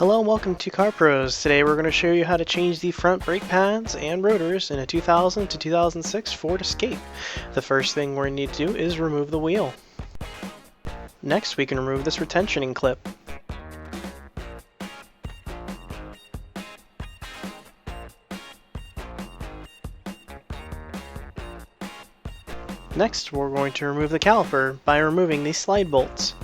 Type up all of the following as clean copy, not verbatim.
Hello and welcome to Car Pros. Today we're going to show you how to change the front brake pads and rotors in a 2000 to 2006 Ford Escape. The first thing we're going to need to do is remove the wheel. Next we can remove this retentioning clip. Next we're going to remove the caliper by removing these slide bolts.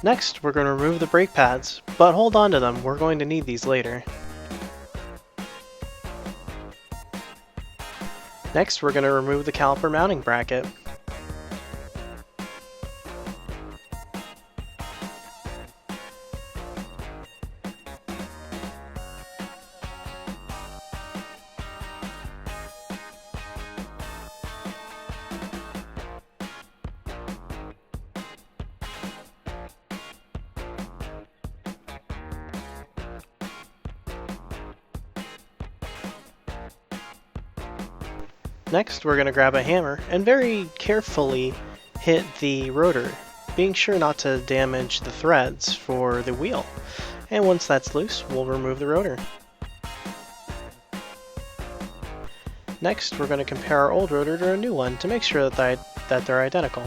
Next, we're going to remove the brake pads, but hold on to them, we're going to need these later. Next, we're going to remove the caliper mounting bracket. Next, we're going to grab a hammer and very carefully hit the rotor, being sure not to damage the threads for the wheel. And once that's loose, we'll remove the rotor. Next, we're going to compare our old rotor to a new one to make sure that they're identical.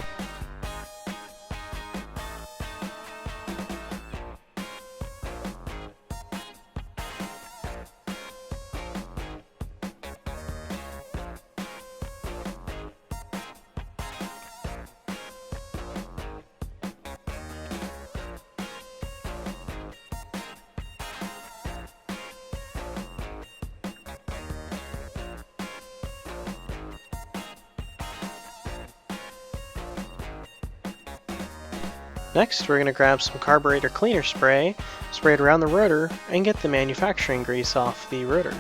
Next, we're going to grab some carburetor cleaner spray, spray it around the rotor, and get the manufacturing grease off the rotor.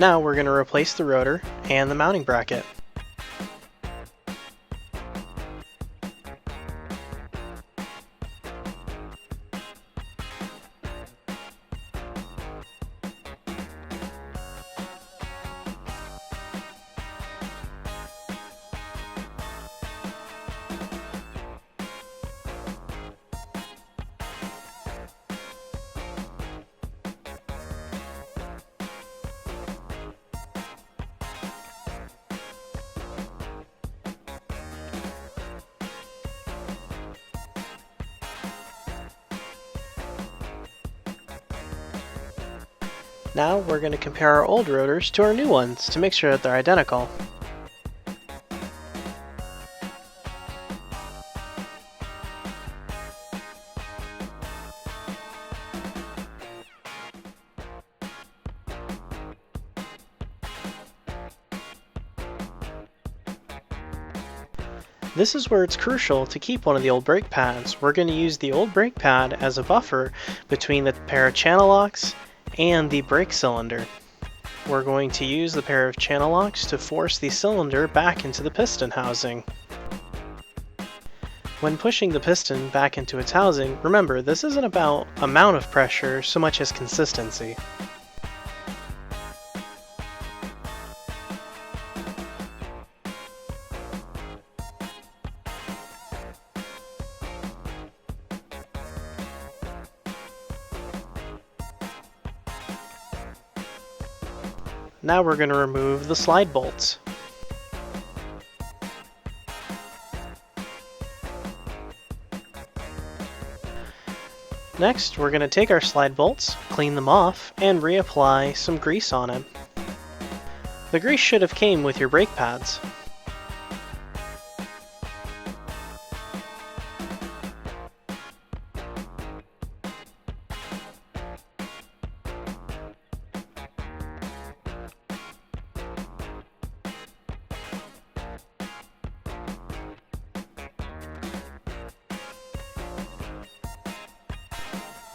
Now we're going to replace the rotor and the mounting bracket. Now we're going to compare our old rotors to our new ones to make sure that they're identical. This is where it's crucial to keep one of the old brake pads. We're going to use the old brake pad as a buffer between the pair of channel locks and the brake cylinder. We're going to use the pair of channel locks to force the cylinder back into the piston housing. When pushing the piston back into its housing, remember this isn't about amount of pressure so much as consistency. Now we're going to remove the slide bolts. Next, we're going to take our slide bolts, clean them off, and reapply some grease on it. The grease should have came with your brake pads.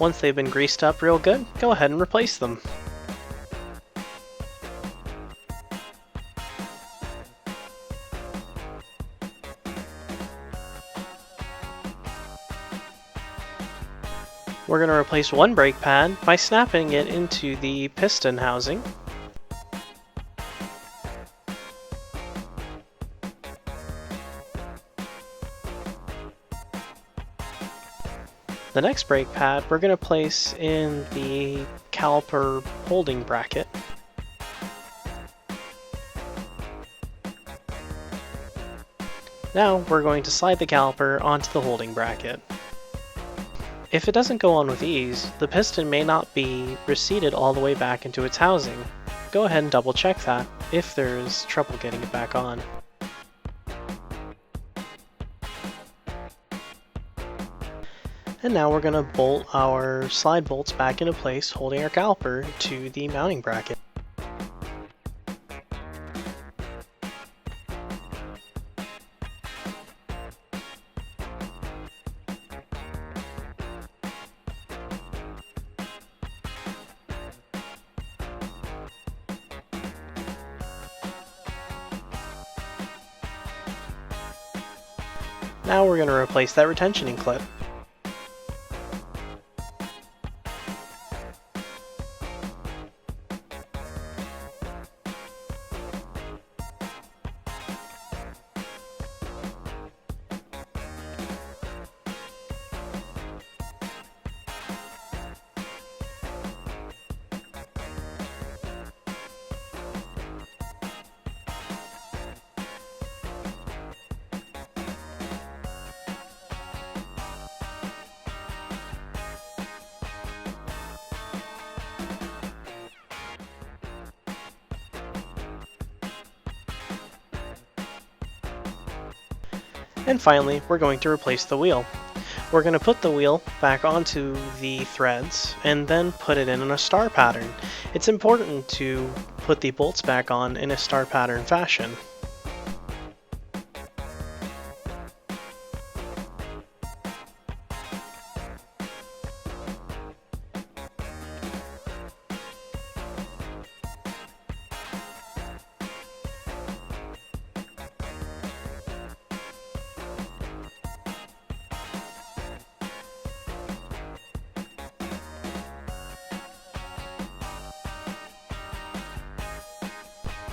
Once they've been greased up real good, go ahead and replace them. We're going to replace one brake pad by snapping it into the piston housing. The next brake pad we're going to place in the caliper holding bracket. Now we're going to slide the caliper onto the holding bracket. If it doesn't go on with ease, the piston may not be reseated all the way back into its housing. Go ahead and double check that if there's trouble getting it back on. And now we're going to bolt our slide bolts back into place, holding our caliper to the mounting bracket. Now we're going to replace that retentioning clip. And finally, we're going to replace the wheel. We're going to put the wheel back onto the threads and then put it in a star pattern. It's important to put the bolts back on in a star pattern fashion.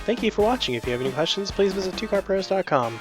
Thank you for watching. If you have any questions, please visit twocarpros.com.